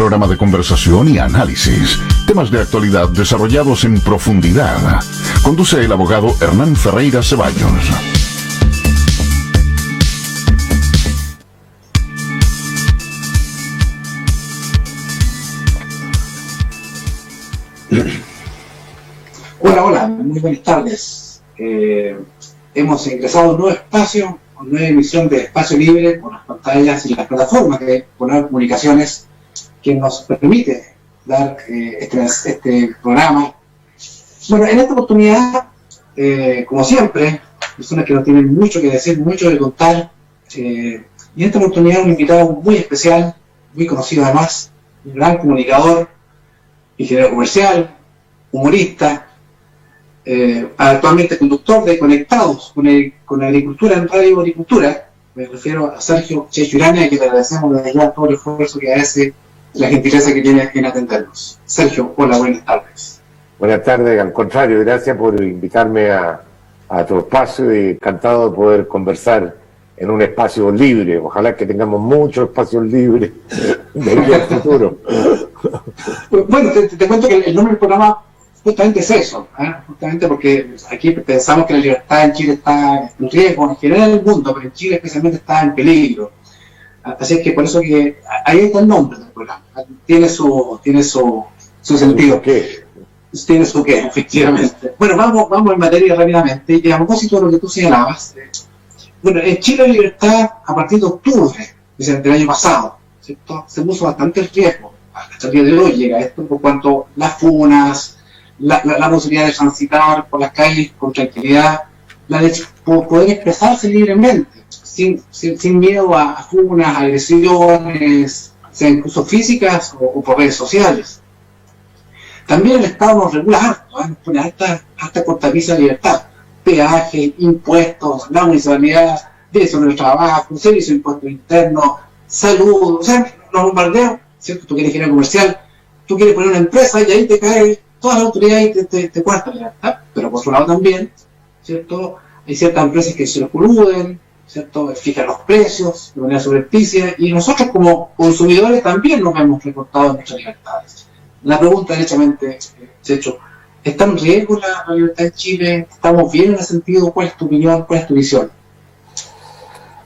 programa de conversación y análisis. Temas de actualidad desarrollados en profundidad. Conduce el abogado Hernán Ferreira Ceballos. Hola, muy buenas tardes. Hemos ingresado a un nuevo espacio, una nueva emisión de Espacio Libre con las pantallas y las plataformas de Polar Comunicaciones, que nos permite dar este programa. Bueno, en esta oportunidad, como siempre, personas que nos tienen mucho que decir, mucho que contar, y en esta oportunidad un invitado muy especial, muy conocido además, un gran comunicador, ingeniero comercial, humorista, actualmente conductor de Conectados con Agricultura en Radio Agricultura. Me refiero a Sergio Checho Iraña, que le agradecemos desde ya todo el esfuerzo que hace, la gentileza que tiene en atendernos. Sergio, hola, buenas tardes. Buenas tardes, al contrario, gracias por invitarme a tu espacio y encantado de poder conversar en un espacio libre. Ojalá que tengamos muchos espacios libres de aquí al futuro. Bueno, te cuento que el nombre del programa justamente es eso, justamente porque aquí pensamos que la libertad en Chile está en riesgo, en general en el mundo, pero en Chile especialmente está en peligro. Así es que por eso que ahí está el nombre del programa. Tiene su sentido. ¿Qué? Tiene su qué, efectivamente. Bueno, vamos en materia rápidamente. Y a propósito de lo que tú señalabas, bueno, en Chile la libertad a partir de octubre del año pasado, ¿cierto? Se puso bastante en riesgo. Hasta el día de hoy llega esto por cuanto las funas, la posibilidad de transitar por las calles con tranquilidad, la de poder expresarse libremente, sin miedo a funas, agresiones, sean incluso físicas o por redes sociales. También el Estado nos regula harto, nos pone hasta cortapisa de libertad, peajes, impuestos, la municipalidad, dirección del trabajo, servicio de impuestos internos, salud, o sea, nos bombardean, ¿cierto? Tú quieres ingeniero comercial, tú quieres poner una empresa y ahí te cae todas las autoridades y te cuartan libertad, pero por su lado también, ¿cierto? Hay ciertas empresas que se lo coluden, ¿cierto? Fijan los precios de manera subrepticia y nosotros como consumidores también nos hemos recortado en nuestras libertades. La pregunta, derechamente, Checho, ¿está en riesgo la libertad en Chile? ¿Estamos bien en ese sentido? ¿Cuál es tu opinión? ¿Cuál es tu visión?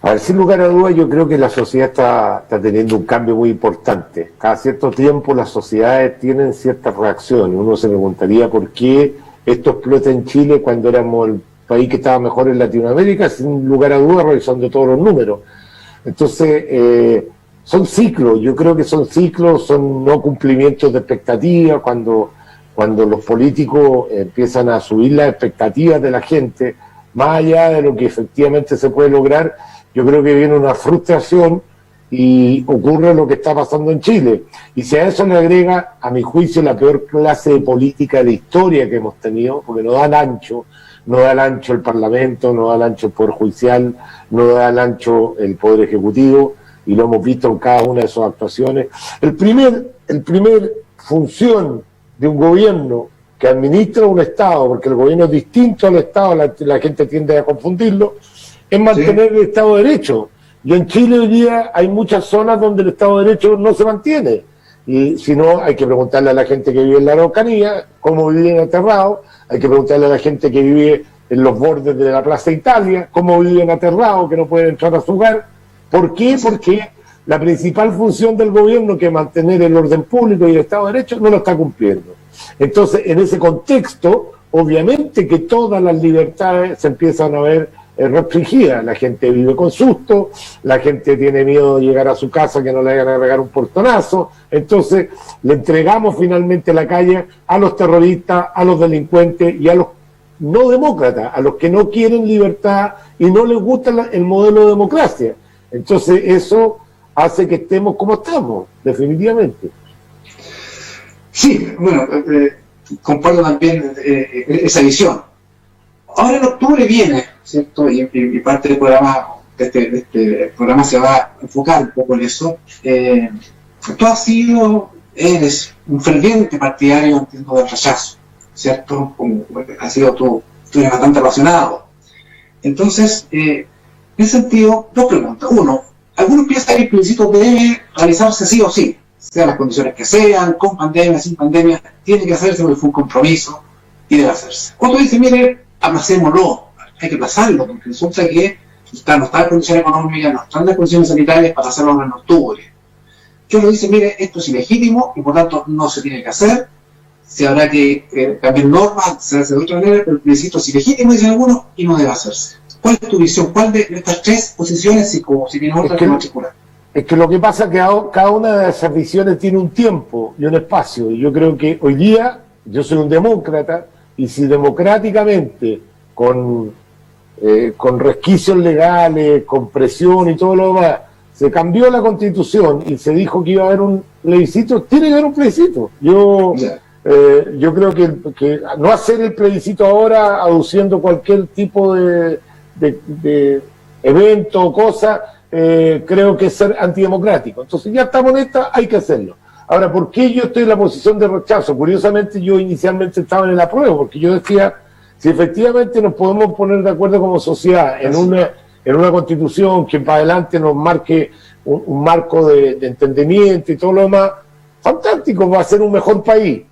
A ver, sin lugar a dudas, yo creo que la sociedad está teniendo un cambio muy importante. Cada cierto tiempo las sociedades tienen ciertas reacciones. Uno se preguntaría por qué esto explota en Chile cuando éramos el país que estaba mejor en Latinoamérica, sin lugar a dudas, revisando todos los números. Entonces, son ciclos, yo creo que son ciclos, son no cumplimientos de expectativas, cuando los políticos empiezan a subir las expectativas de la gente, más allá de lo que efectivamente se puede lograr. Yo creo que viene una frustración y ocurre lo que está pasando en Chile. Y si a eso le agrega, a mi juicio, la peor clase de política de la historia que hemos tenido, porque no da el ancho el Parlamento, no da el ancho el Poder Judicial, no da el ancho el Poder Ejecutivo, y lo hemos visto en cada una de sus actuaciones. El primer función de un gobierno que administra un Estado, porque el gobierno es distinto al Estado, la gente tiende a confundirlo, es mantener el Estado de Derecho. Y en Chile hoy día hay muchas zonas donde el Estado de Derecho no se mantiene. Y si no, hay que preguntarle a la gente que vive en la Araucanía cómo viven aterrados, hay que preguntarle a la gente que vive en los bordes de la Plaza Italia cómo viven aterrados, que no pueden entrar a su hogar. ¿Por qué? Porque la principal función del gobierno, que es mantener el orden público y el Estado de Derecho, no lo está cumpliendo. Entonces, en ese contexto, obviamente que todas las libertades se empiezan a ver restringidas. La gente vive con susto, la gente tiene miedo de llegar a su casa, que no le vayan a pegar un portonazo. Entonces, le entregamos finalmente la calle a los terroristas, a los delincuentes y a los no demócratas, a los que no quieren libertad y no les gusta el modelo de democracia. Entonces eso hace que estemos como estamos, definitivamente. Sí, bueno, comparto también esa visión. Ahora en octubre viene, ¿cierto? Y parte del programa, de este programa se va a enfocar un poco en eso. Tú eres un ferviente partidario, entiendo, del rechazo, ¿cierto? Como has sido tú eres bastante apasionado. Entonces, en ese sentido, dos preguntas. Uno, algunos piensan que el plebiscito debe realizarse sí o sí, sean las condiciones que sean, con pandemia, sin pandemia, tiene que hacerse porque fue un compromiso y debe hacerse. Cuando dice, mire, aplacémoslo, hay que aplazarlo, porque resulta que no está en condiciones económicas, no están en condiciones sanitarias para hacerlo en octubre. Yo le dice, mire, esto es ilegítimo y por tanto no se tiene que hacer, se habrá que cambiar normas, se hace de otra manera, pero el plebiscito es ilegítimo, dicen algunos, y no debe hacerse. ¿Cuál es tu visión? ¿Cuál de estas tres posiciones, si tienes otra que no articular? Es que lo que pasa es que cada una de esas visiones tiene un tiempo y un espacio. Y yo creo que hoy día, yo soy un demócrata, y si democráticamente, con resquicios legales, con presión y todo lo demás, se cambió la Constitución y se dijo que iba a haber un plebiscito, tiene que haber un plebiscito. Yo creo que no hacer el plebiscito ahora, aduciendo cualquier tipo de evento o cosa, creo que es ser antidemocrático. Entonces ya estamos en esta, hay que hacerlo. Ahora, ¿por qué yo estoy en la posición de rechazo? Curiosamente yo inicialmente estaba en el apruebo, porque yo decía, si efectivamente nos podemos poner de acuerdo como sociedad en una constitución que para adelante nos marque un marco de entendimiento y todo lo demás, fantástico, va a ser un mejor país.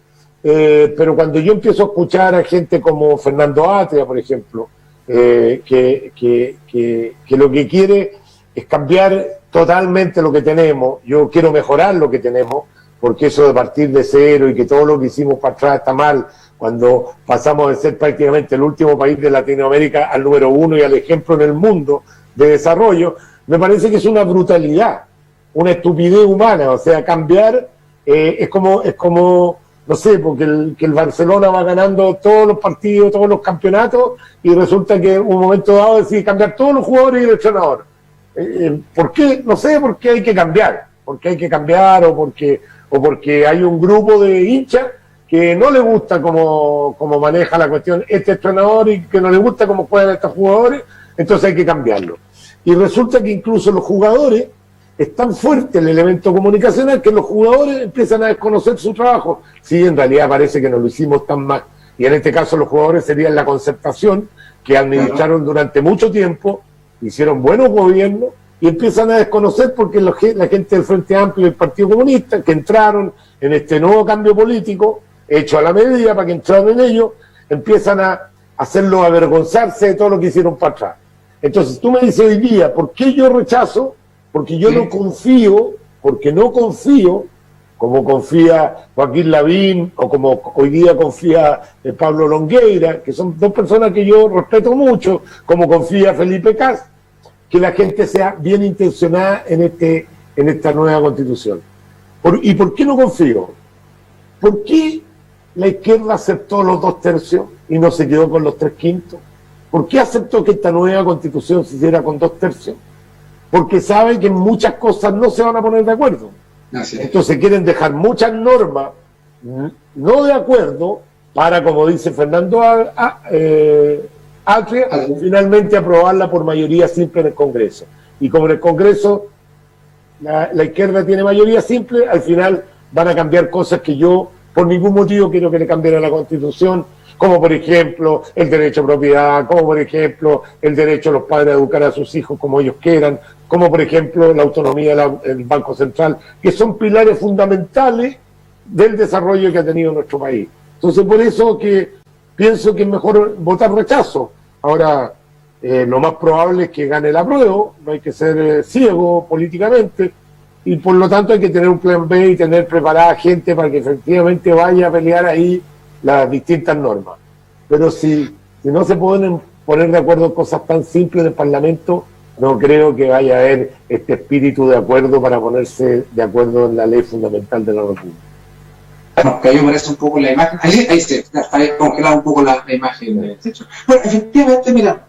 Pero cuando yo empiezo a escuchar a gente como Fernando Atria, por ejemplo, que lo que quiere es cambiar totalmente lo que tenemos, yo quiero mejorar lo que tenemos, porque eso de partir de cero y que todo lo que hicimos para atrás está mal, cuando pasamos de ser prácticamente el último país de Latinoamérica al número 1 y al ejemplo en el mundo de desarrollo, me parece que es una brutalidad, una estupidez humana. O sea, cambiar es como no sé, porque el Barcelona va ganando todos los partidos, todos los campeonatos, y resulta que en un momento dado decide cambiar todos los jugadores y el entrenador. ¿Por qué? No sé por qué hay que cambiar. Porque hay que cambiar o porque hay un grupo de hinchas que no le gusta cómo maneja la cuestión este entrenador y que no le gusta cómo juegan estos jugadores, entonces hay que cambiarlo. Y resulta que incluso los jugadores, es tan fuerte el elemento comunicacional que los jugadores empiezan a desconocer su trabajo. Sí, en realidad parece que no lo hicimos tan mal. Y en este caso los jugadores serían la concertación, que administraron durante mucho tiempo, hicieron buenos gobiernos, y empiezan a desconocer porque la gente del Frente Amplio y del Partido Comunista, que entraron en este nuevo cambio político, hecho a la medida para que entraran en ello, empiezan a hacerlo avergonzarse de todo lo que hicieron para atrás. Entonces tú me dices hoy día, ¿por qué yo rechazo? Porque yo no confío, como confía Joaquín Lavín o como hoy día confía Pablo Longueira, que son dos personas que yo respeto mucho, como confía Felipe Cas, que la gente sea bien intencionada en esta nueva Constitución. ¿Y por qué no confío? ¿Por qué la izquierda aceptó los 2/3 y no se quedó con los 3/5? ¿Por qué aceptó que esta nueva Constitución se hiciera con 2/3? Porque sabe que en muchas cosas no se van a poner de acuerdo. Entonces quieren dejar muchas normas no de acuerdo para, como dice Fernando Atria, finalmente aprobarla por mayoría simple en el Congreso. Y como en el Congreso la izquierda tiene mayoría simple, al final van a cambiar cosas que yo por ningún motivo quiero que le cambien a la Constitución, como por ejemplo el derecho a propiedad, como por ejemplo el derecho a los padres a educar a sus hijos como ellos quieran, como por ejemplo la autonomía del Banco Central, que son pilares fundamentales del desarrollo que ha tenido nuestro país. Entonces por eso que pienso que es mejor votar rechazo. Ahora, lo más probable es que gane el apruebo, no hay que ser ciego políticamente, y por lo tanto hay que tener un plan B y tener preparada gente para que efectivamente vaya a pelear ahí las distintas normas. Pero si no se pueden poner de acuerdo en cosas tan simples en el Parlamento, no creo que vaya a haber este espíritu de acuerdo para ponerse de acuerdo en la ley fundamental de la República. Bueno, que ahí me parece un poco la imagen, ahí se está congelada un poco la imagen del techo. Bueno, efectivamente, mira,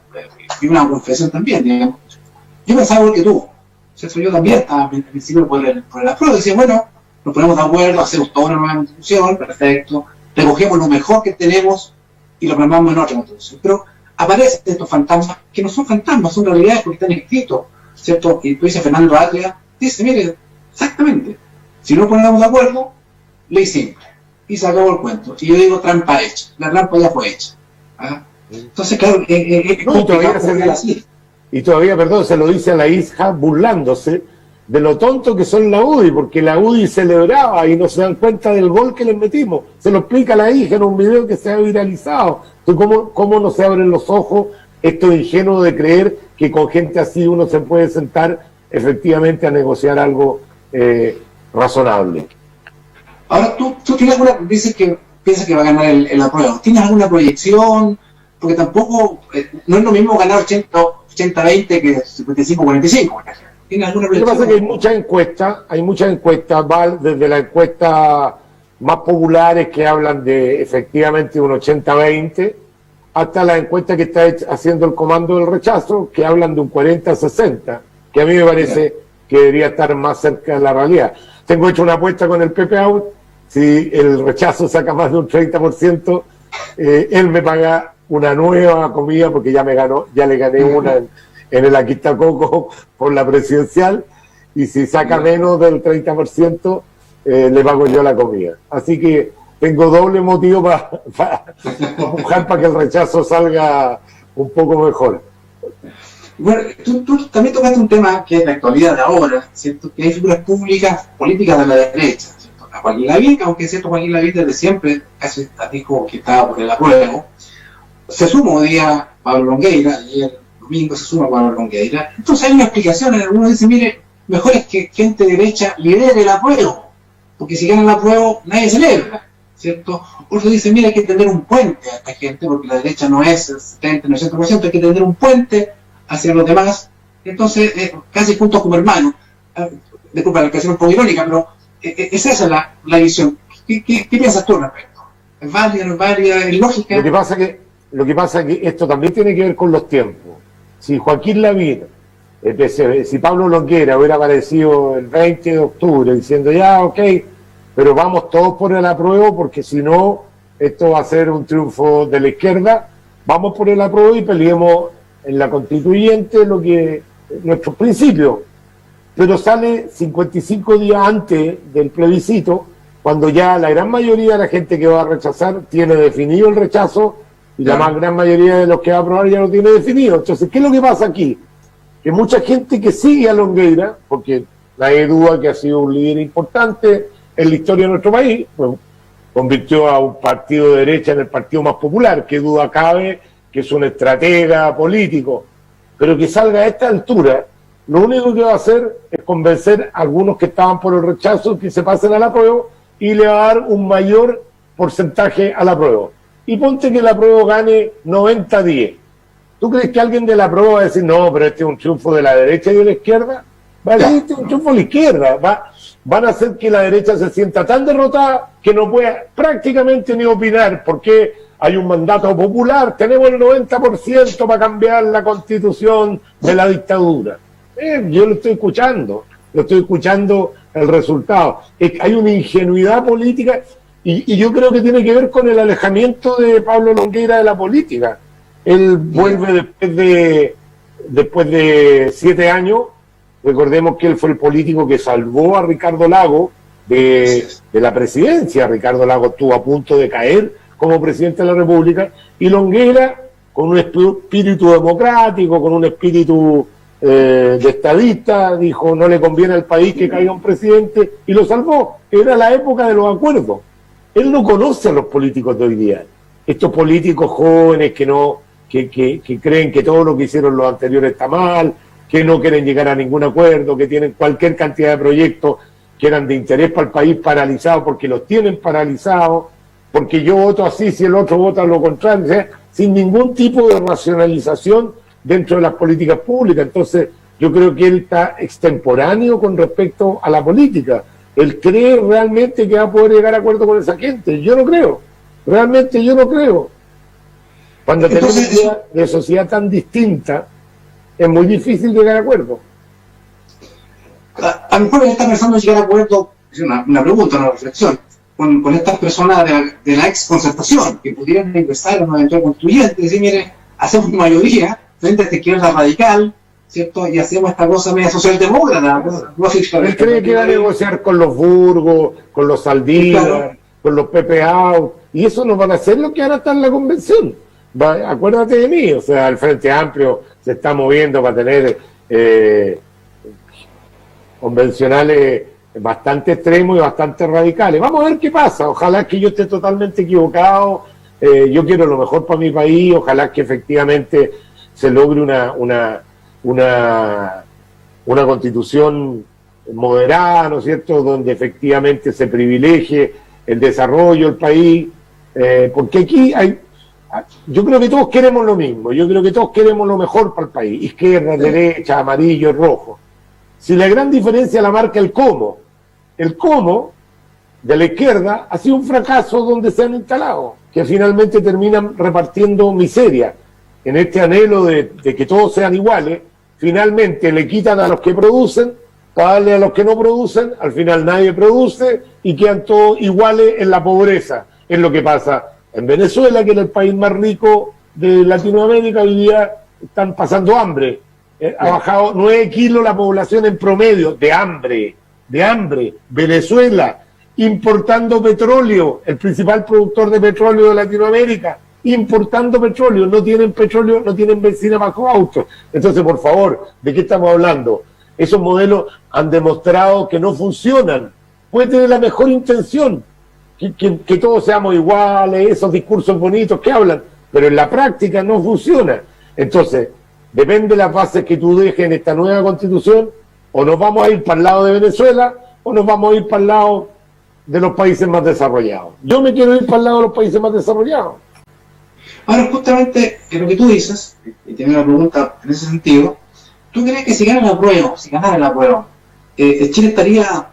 y una confesión también, digamos. Yo pensaba igual que tú, ¿cierto? Yo también estaba al principio por el apruebo, decía, bueno, nos ponemos de acuerdo, hacemos toda una nueva constitución, perfecto, recogemos lo mejor que tenemos y lo plasmamos en otra constitución. Pero aparecen estos fantasmas, que no son fantasmas, son realidades porque están escritos, ¿cierto? Y tú dices, Fernando Atria, dice, mire, exactamente, si no ponemos de acuerdo, ley simple, y se acabó el cuento. Y yo digo trampa hecha, la trampa ya fue hecha. ¿Ah? Entonces, claro, y todavía, perdón, se lo dice a la hija burlándose, de lo tonto que son la UDI, porque la UDI celebraba y no se dan cuenta del gol que les metimos. Se lo explica la hija en un video que se ha viralizado. Entonces, ¿cómo no se abren los ojos? Esto es ingenuo de creer que con gente así uno se puede sentar efectivamente a negociar algo razonable. Ahora, tú tienes alguna, piensas que va a ganar el apruebo. ¿Tienes alguna proyección? Porque tampoco, no es lo mismo ganar 80-20 que 55-45. ¿Tienes alguna proyección? Lo que pasa es que hay muchas encuestas, va desde las encuestas más populares que hablan de efectivamente un 80-20, hasta las encuestas que está haciendo el Comando del Rechazo, que hablan de un 40-60, que a mí me parece que debería estar más cerca de la realidad. Tengo hecho una apuesta con el Pepe Out, si el Rechazo saca más de un 30%, él me paga una nueva comida, porque ya le gané una en el Aquí está Coco por la presidencial, y si saca menos del 30%, le pago yo la comida. Así que tengo doble motivo para empujar para que el Rechazo salga un poco mejor. Bueno, tú también tocaste un tema que es la actualidad de ahora, ¿cierto? Que hay figuras públicas, políticas de la derecha, ¿cierto? A Joaquín Lavín, aunque es cierto, Joaquín Lavín desde siempre casi dijo que estaba por el apruebo. Se suma hoy día Pablo Longueira, ayer domingo se suma Pablo Longueira. Entonces hay una explicación, algunos dicen, mire, mejor es que gente de derecha lidere el apruebo, porque si gana el apruebo nadie celebra, ¿cierto? Otros dicen, mire, hay que tener un puente a esta gente, porque la derecha no es el 70, no es el 100%, hay que tener un puente hacia los demás. Entonces, casi juntos como hermanos. Disculpa, la expresión es un poco irónica, pero es esa la visión. ¿Qué piensas tú al respecto? ¿Es válida, no es válida, es lógica? Lo que pasa es que esto también tiene que ver con los tiempos. Si Joaquín Lavín, si Pablo Longueira hubiera aparecido el 20 de octubre diciendo ya, ok, pero vamos todos por el apruebo, porque si no, esto va a ser un triunfo de la izquierda, vamos por el apruebo y peleemos en la constituyente lo que nuestros principios. Pero sale 55 días antes del plebiscito, cuando ya la gran mayoría de la gente que va a rechazar tiene definido el rechazo, y la más gran mayoría de los que va a aprobar ya lo tiene definido. Entonces, ¿qué es lo que pasa aquí? Que mucha gente que sigue a Longueira, porque nadie duda que ha sido un líder importante en la historia de nuestro país, pues, convirtió a un partido de derecha en el partido más popular, que duda cabe que es un estratega político, pero que salga a esta altura, lo único que va a hacer es convencer a algunos que estaban por el rechazo que se pasen al apruebo, y le va a dar un mayor porcentaje al apruebo. Y ponte que el apruebo gane 90-10. ¿Tú crees que alguien del apruebo va a decir, no, pero este es un triunfo de la derecha y de la izquierda? Va a decir, este es un triunfo de la izquierda. Van a hacer que la derecha se sienta tan derrotada que no pueda prácticamente ni opinar, porque hay un mandato popular, tenemos el 90% para cambiar la constitución de la dictadura. Yo lo estoy escuchando el resultado. Hay una ingenuidad política, y yo creo que tiene que ver con el alejamiento de Pablo Longueira de la política. Él vuelve después de 7 años. Recordemos que él fue el político que salvó a Ricardo Lagos de la presidencia. Ricardo Lagos estuvo a punto de caer como presidente de la República, y Longueira, con un espíritu democrático, con un espíritu de estadista, dijo, no le conviene al país que caiga un presidente, y lo salvó. Era la época de los acuerdos. Él no conoce a los políticos de hoy día. Estos políticos jóvenes que creen que todo lo que hicieron los anteriores está mal, que no quieren llegar a ningún acuerdo, que tienen cualquier cantidad de proyectos que eran de interés para el país paralizados, porque los tienen paralizados, porque yo voto así si el otro vota lo contrario, o sea, sin ningún tipo de racionalización dentro de las políticas públicas. Entonces, yo creo que él está extemporáneo con respecto a la política. Él cree realmente que va a poder llegar a acuerdo con esa gente. Yo no creo. Realmente yo no creo. Cuando tenemos una idea de sociedad tan distinta, es muy difícil llegar a acuerdo. A lo mejor él está pensando en llegar a acuerdo, es una pregunta, una reflexión, con estas personas de la ex concertación, que pudieran ingresar a una eventual constituyente y decir, mire, hacemos mayoría frente a esta izquierda radical, ¿cierto? Y hacemos esta cosa media socialdemócrata. Él cree que va a negociar con los Burgos, con los Saldívar, claro, con los Pepe Out, y eso no van a hacer lo que ahora está en la convención. Acuérdate de mí, o sea, el Frente Amplio se está moviendo para tener convencionales bastante extremos y bastante radicales. Vamos a ver qué pasa, ojalá que yo esté totalmente equivocado, yo quiero lo mejor para mi país, ojalá que efectivamente se logre una constitución moderada, ¿no es cierto?, donde efectivamente se privilegie el desarrollo del país, porque aquí yo creo que todos queremos lo mismo, yo creo que todos queremos lo mejor para el país, izquierda, derecha, amarillo, rojo. Si la gran diferencia la marca el cómo de la izquierda ha sido un fracaso donde se han instalado, que finalmente terminan repartiendo miseria. En este anhelo de que todos sean iguales, finalmente le quitan a los que producen para darle a los que no producen, al final nadie produce y quedan todos iguales en la pobreza. Es lo que pasa en Venezuela, que es el país más rico de Latinoamérica, hoy día están pasando hambre. Ha bajado 9 kilos la población en promedio de hambre. Venezuela, importando petróleo, el principal productor de petróleo de Latinoamérica, importando petróleo, no tienen petróleo, no tienen benzina bajo autos. Entonces, por favor, ¿de qué estamos hablando? Esos modelos han demostrado que no funcionan. Puede tener la mejor intención, que todos seamos iguales, esos discursos bonitos que hablan, pero en la práctica no funciona. Entonces, depende de las bases que tú dejes en esta nueva constitución, o nos vamos a ir para el lado de Venezuela, o nos vamos a ir para el lado de los países más desarrollados. Yo me quiero ir para el lado de los países más desarrollados. Ahora, justamente, en lo que tú dices, y tengo una pregunta en ese sentido, ¿tú crees que si ganara la prueba, Chile estaría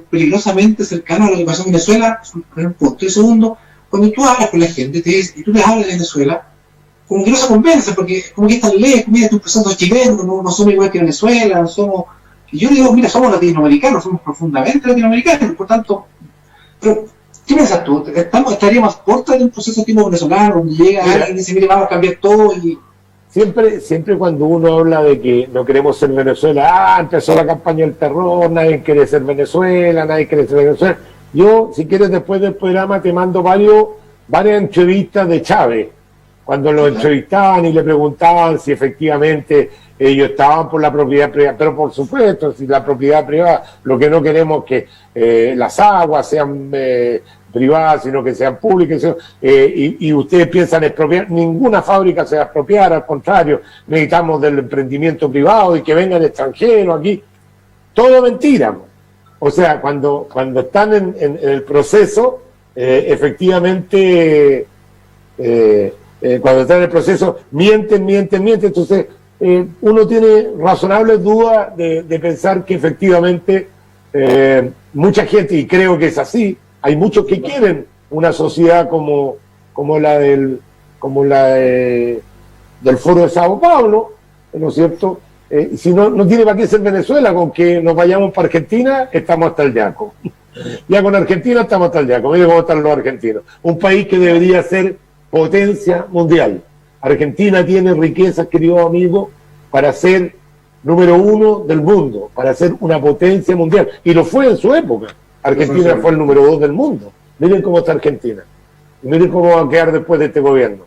peligrosamente cercano a lo que pasó en Venezuela? Es un primer punto. Y segundo, cuando tú hablas con la gente y tú les hablas de Venezuela, como que no se convence, porque como que están lejos, mira, tú pensando chilenos, no somos igual que Venezuela, no somos... Y yo digo, mira, somos latinoamericanos, somos profundamente latinoamericanos, por tanto... Pero, ¿qué piensas tú? ¿Estaríamos cortos de un proceso tipo venezolano, donde llega alguien y dice, mire, vamos a cambiar todo y... Siempre cuando uno habla de que no queremos ser Venezuela, empezó la campaña del terror, nadie quiere ser Venezuela, nadie quiere ser Venezuela. Yo, si quieres, después del programa te mando varias entrevistas de Chávez, cuando lo entrevistaban y le preguntaban si efectivamente ellos estaban por la propiedad privada, pero por supuesto, si la propiedad privada, lo que no queremos es que las aguas sean privadas, sino que sean públicas, y ustedes piensan expropiar, ninguna fábrica se va a expropiar, al contrario, necesitamos del emprendimiento privado y que vengan extranjeros aquí, todo mentira. O sea, cuando están en el proceso, efectivamente, cuando están en el proceso, mienten, entonces uno tiene razonables dudas de pensar que efectivamente mucha gente, y creo que es así, hay muchos que quieren una sociedad como la del Foro de Sao Paulo, ¿no es cierto? Si no tiene para qué ser Venezuela, con que nos vayamos para Argentina, estamos hasta el yaco. Ya con Argentina estamos hasta el yaco, mire cómo están los argentinos. Un país que debería ser potencia mundial. Argentina tiene riquezas, queridos amigos, para ser número 1 del mundo, para ser una potencia mundial. Y lo fue en su época. Argentina fue el número 2 del mundo. Miren cómo está Argentina. Y miren cómo va a quedar después de este gobierno.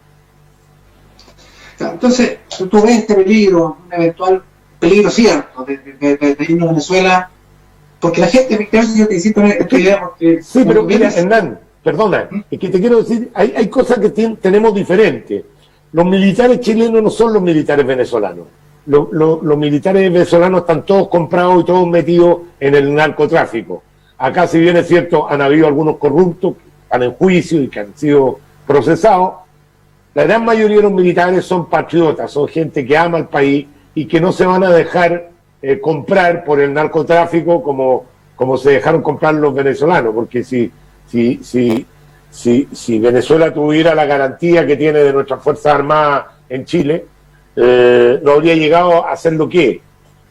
Entonces, tú ves este peligro, un eventual peligro cierto de irnos a Venezuela, porque la gente, efectivamente, yo te insisto en esta idea, porque... Sí, pero mira, Hernán, perdona, es que te quiero decir, hay cosas que tenemos diferentes. Los militares chilenos no son los militares venezolanos. Los militares venezolanos están todos comprados y todos metidos en el narcotráfico. Acá, si bien es cierto, han habido algunos corruptos que están en juicio y que han sido procesados, la gran mayoría de los militares son patriotas, son gente que ama al país y que no se van a dejar comprar por el narcotráfico como se dejaron comprar los venezolanos, porque si Venezuela tuviera la garantía que tiene de nuestras Fuerzas Armadas en Chile, no habría llegado a ser lo que es.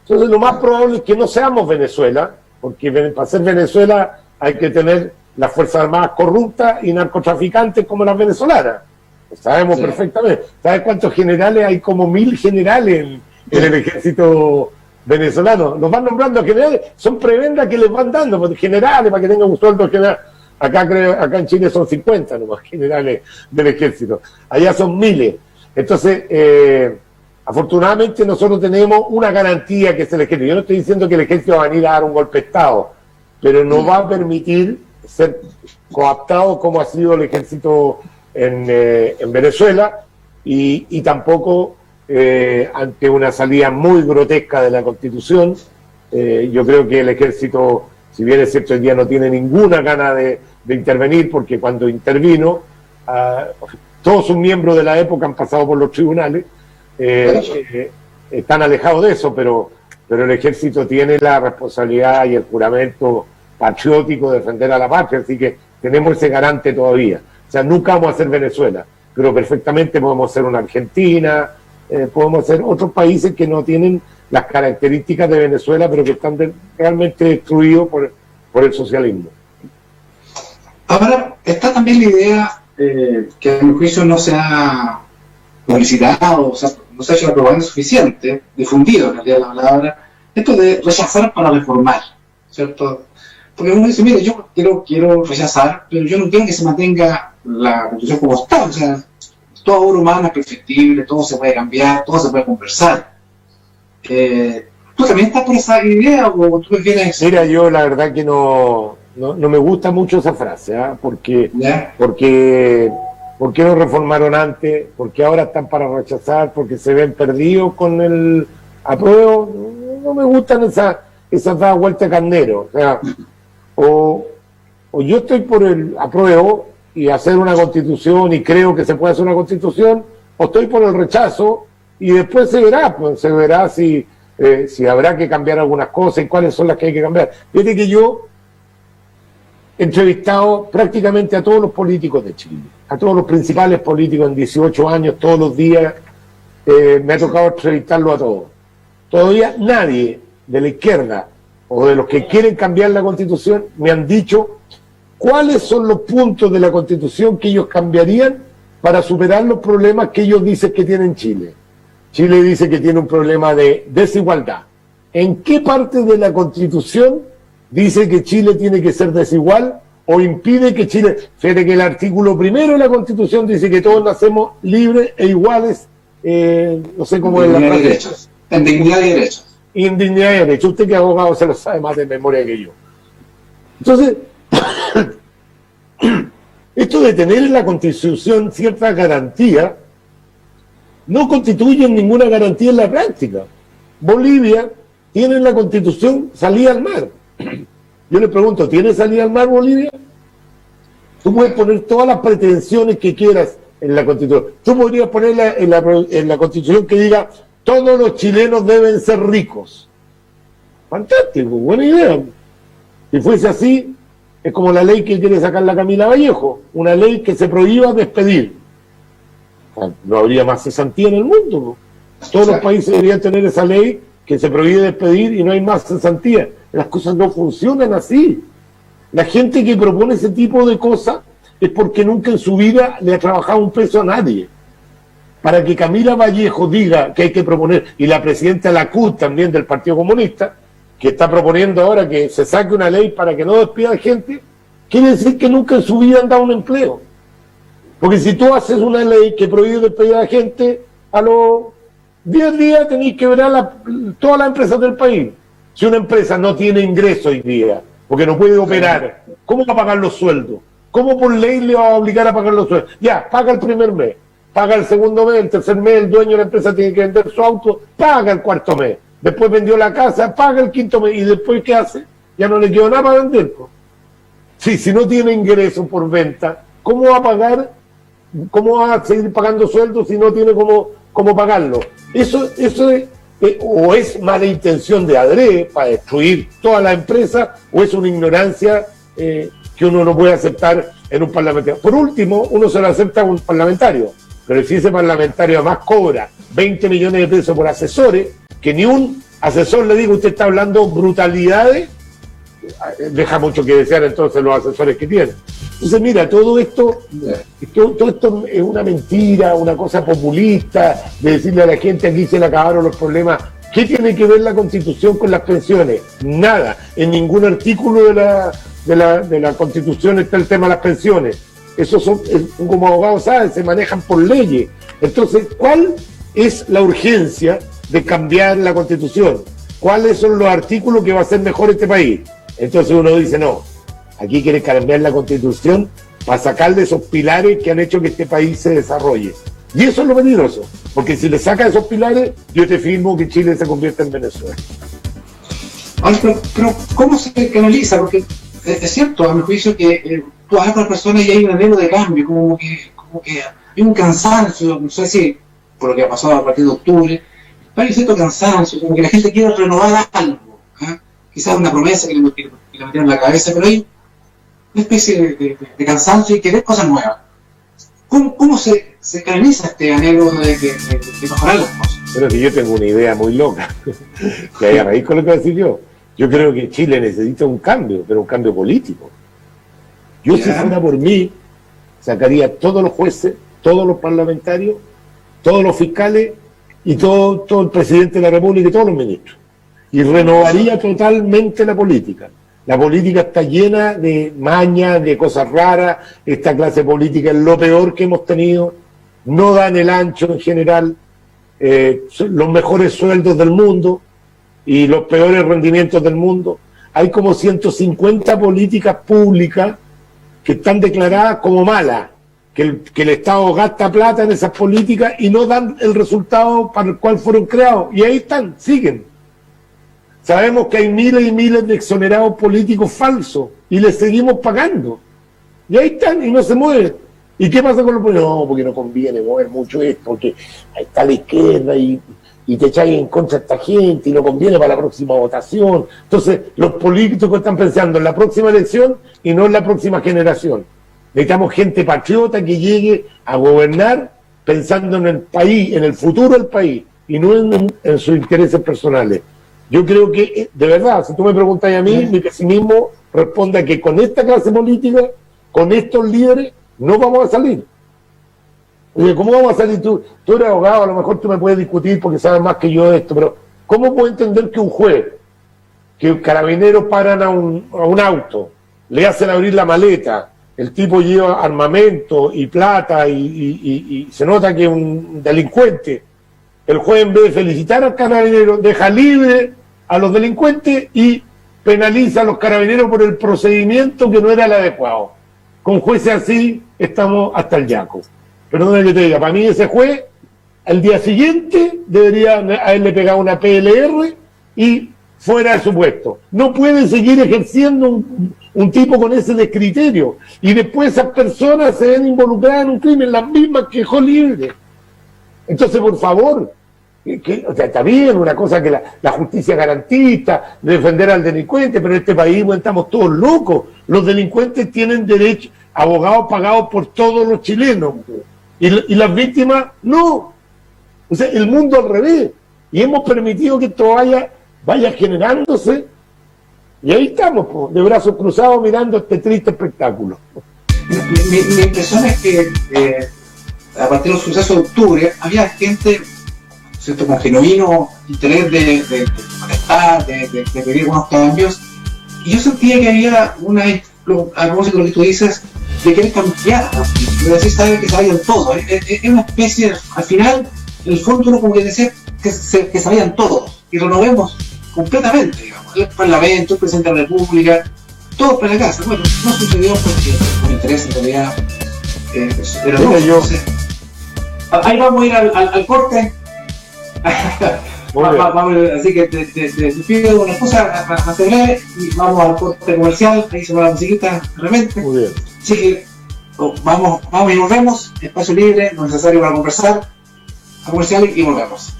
Entonces lo más probable es que no seamos Venezuela, porque para ser Venezuela hay que tener las Fuerzas Armadas corruptas y narcotraficantes como las venezolanas. Lo sabemos perfectamente. ¿Sabes cuántos generales? Hay como 1000 generales en el ejército venezolano. Los van nombrando generales, son prebendas que les van dando, pues, generales, para que tengan un sueldo general. Acá en Chile son 50 nomás generales del ejército. Allá son miles. Entonces, Afortunadamente nosotros tenemos una garantía que es el ejército. Yo no estoy diciendo que el ejército va a venir a dar un golpe de Estado, pero no va a permitir ser cooptado como ha sido el ejército en Venezuela y tampoco ante una salida muy grotesca de la Constitución. Yo creo que el ejército, si bien es cierto, hoy día no tiene ninguna gana de intervenir, porque cuando intervino, todos sus miembros de la época han pasado por los tribunales, están alejados de eso, pero el ejército tiene la responsabilidad y el juramento patriótico de defender a la patria, así que tenemos ese garante todavía. O sea, nunca vamos a ser Venezuela, pero perfectamente podemos ser una Argentina, podemos ser otros países que no tienen las características de Venezuela, pero que están realmente destruidos por el socialismo. Ahora, está también la idea que a mi juicio no se ha publicitado, o sea, no se ha hecho la propaganda suficiente, difundido en realidad la palabra, esto de rechazar para reformar, ¿cierto? Porque uno dice, mire, yo quiero rechazar, pero yo no quiero que se mantenga la Constitución como está, o sea, toda obra humana es perfectible, todo se puede cambiar, todo se puede conversar. ¿Tú también estás por esa idea o tú prefieres...? Mira, yo la verdad que no me gusta mucho esa frase, ¿eh? Porque no reformaron antes, porque ahora están para rechazar, porque se ven perdidos con el apruebo. No me gustan esas dadas vueltas de carnero. O sea, o yo estoy por el apruebo y hacer una constitución y creo que se puede hacer una constitución, o estoy por el rechazo y después se verá si habrá que cambiar algunas cosas y cuáles son las que hay que cambiar. Fíjate que yo he entrevistado prácticamente a todos los políticos de Chile, a todos los principales políticos en 18 años, todos los días, me ha tocado entrevistarlo a todos. Todavía nadie de la izquierda o de los que quieren cambiar la Constitución me han dicho cuáles son los puntos de la Constitución que ellos cambiarían para superar los problemas que ellos dicen que tienen Chile. Chile dice que tiene un problema de desigualdad. ¿En qué parte de la Constitución dice que Chile tiene que ser desigual o impide que Chile... Fíjate que el artículo 1 de la Constitución dice que todos nacemos libres e iguales, no sé cómo es la frase. En dignidad y derechos. Y en dignidad y derechos. Usted que es abogado se lo sabe más de memoria que yo. Entonces, esto de tener en la Constitución cierta garantía no constituye ninguna garantía en la práctica. Bolivia tiene en la Constitución salida al mar. Yo le pregunto, ¿tiene salida al mar Bolivia? Tú puedes poner todas las pretensiones que quieras en la Constitución. Tú podrías poner en la Constitución que diga todos los chilenos deben ser ricos. Fantástico, buena idea. Si fuese así, es como la ley que quiere sacar la Camila Vallejo, una ley que se prohíba despedir. No habría más cesantía en el mundo, ¿no? Todos los países deberían tener esa ley que se prohíbe despedir y no hay más cesantía. Las cosas no funcionan así. La gente que propone ese tipo de cosas es porque nunca en su vida le ha trabajado un peso a nadie. Para que Camila Vallejo diga que hay que proponer, y la presidenta Lacour también del Partido Comunista, que está proponiendo ahora que se saque una ley para que no despida gente, quiere decir que nunca en su vida han dado un empleo. Porque si tú haces una ley que prohíbe despedir a gente, a los 10 días tenéis que ver a todas las empresas del país. Si una empresa no tiene ingreso hoy día, porque no puede operar, ¿cómo va a pagar los sueldos? ¿Cómo por ley le va a obligar a pagar los sueldos? Ya, paga el primer mes, paga el segundo mes, el tercer mes el dueño de la empresa tiene que vender su auto, paga el cuarto mes. Después vendió la casa, paga el quinto mes. ¿Y después qué hace? Ya no le quedó nada para vender. Sí, si no tiene ingreso por venta, ¿cómo va a pagar? ¿Cómo va a seguir pagando sueldos si no tiene cómo pagarlo? Eso o es mala intención de adrede para destruir toda la empresa, o es una ignorancia que uno no puede aceptar en un parlamentario. Por último, uno se lo acepta a un parlamentario, pero si ese parlamentario además cobra 20 millones de pesos por asesores, que ni un asesor le diga usted está hablando brutalidades, deja mucho que desear entonces los asesores que tiene. Entonces mira, todo esto es una mentira, una cosa populista, de decirle a la gente aquí se le acabaron los problemas. ¿Qué tiene que ver la Constitución con las pensiones? Nada. En ningún artículo de la Constitución está el tema de las pensiones. Esos son, como abogados saben, se manejan por leyes. Entonces, ¿cuál es la urgencia de cambiar la Constitución. ¿Cuáles son los artículos que va a hacer mejor este país? Entonces uno dice, no, aquí quiere cambiar la Constitución para sacarle esos pilares que han hecho que este país se desarrolle. Y eso es lo peligroso, porque si le saca esos pilares, yo te firmo que Chile se convierte en Venezuela. Ahora, pero ¿cómo se canaliza? Porque es cierto, a mi juicio, que tú hablas con las personas y hay un anhelo de cambio, como que hay un cansancio, no sé si por lo que ha pasado a partir de octubre, pero hay cierto cansancio, como que la gente quiere renovar algo, ¿eh? Quizás una promesa que le metieron en la cabeza, pero hay una especie de cansancio y querer cosas nuevas. ¿Cómo se canaliza este anhelo de mejorar las cosas? Pero que yo tengo una idea muy loca, que hay a raíz con lo que voy a decir yo. Yo creo que Chile necesita un cambio, pero un cambio político. Yo, si fuera por mí, sacaría todos los jueces, todos los parlamentarios, todos los fiscales y todo el presidente de la República y todos los ministros. Y renovaría totalmente la política. La política está llena de mañas, de cosas raras. Esta clase política es lo peor que hemos tenido. No dan el ancho en general. Los mejores sueldos del mundo y los peores rendimientos del mundo. Hay como 150 políticas públicas que están declaradas como malas, que el Estado gasta plata en esas políticas y no dan el resultado para el cual fueron creados. Y ahí están, siguen. Sabemos que hay miles y miles de exonerados políticos falsos y les seguimos pagando. Y ahí están y no se mueven. ¿Y qué pasa con los políticos? No, porque no conviene mover mucho esto, porque ahí está la izquierda y te echáis en contra a esta gente y no conviene para la próxima votación. Entonces, los políticos están pensando en la próxima elección y no en la próxima generación. Necesitamos gente patriota que llegue a gobernar pensando en el país, en el futuro del país y no en sus intereses personales. Yo creo que, de verdad, si tú me preguntas a mí, mi pesimismo responde a que con esta clase política, con estos líderes, no vamos a salir. Oye, ¿cómo vamos a salir? Tú eres abogado, a lo mejor tú me puedes discutir porque sabes más que yo de esto, pero ¿cómo puedo entender que un juez, que carabineros paran a un auto, le hacen abrir la maleta, el tipo lleva armamento y plata y se nota que es un delincuente, el juez, en vez de felicitar al carabinero, deja libre a los delincuentes y penaliza a los carabineros por el procedimiento que no era el adecuado? Con jueces así estamos hasta el yaco. Perdóname que te diga, para mí ese juez, al día siguiente debería haberle pegado una PLR y fuera de su puesto. No puede seguir ejerciendo un tipo con ese descriterio. Y después esas personas se ven involucradas en un crimen, las mismas que dejó libre. Entonces, por favor, o sea, está bien una cosa que la justicia garantista, defender al delincuente, pero en este país, bueno, estamos todos locos. Los delincuentes tienen derecho, abogados pagados por todos los chilenos, y las víctimas no. O sea, el mundo al revés, y hemos permitido que esto vaya generándose, y ahí estamos, pues, de brazos cruzados mirando este triste espectáculo. Mi impresión es que a partir del suceso de octubre había gente, ¿cierto?, con genuino interés de protestar, de pedir unos cambios, y yo sentía que había a propósito de lo que tú dices, de querer cambiar, de decir, sabe que sabían todo, es una especie, al final, en el fondo uno como que decía que sabían todos, y renovemos completamente, digamos, el Parlamento, el Presidente de la República, todos para la casa. Bueno, no sucedió porque por interés en realidad era todo. Entonces, ahí vamos a ir al corte. Así que te pido una cosa a celebrar y vamos al corte comercial. Ahí se va la musiquita de repente. Muy bien. Así que vamos y volvemos. Espacio libre, no es necesario para conversar. A comercial y volvemos.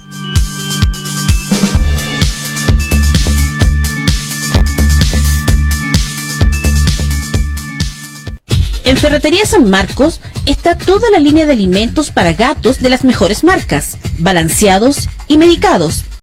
En Ferretería San Marcos está toda la línea de alimentos para gatos de las mejores marcas, balanceados y medicados.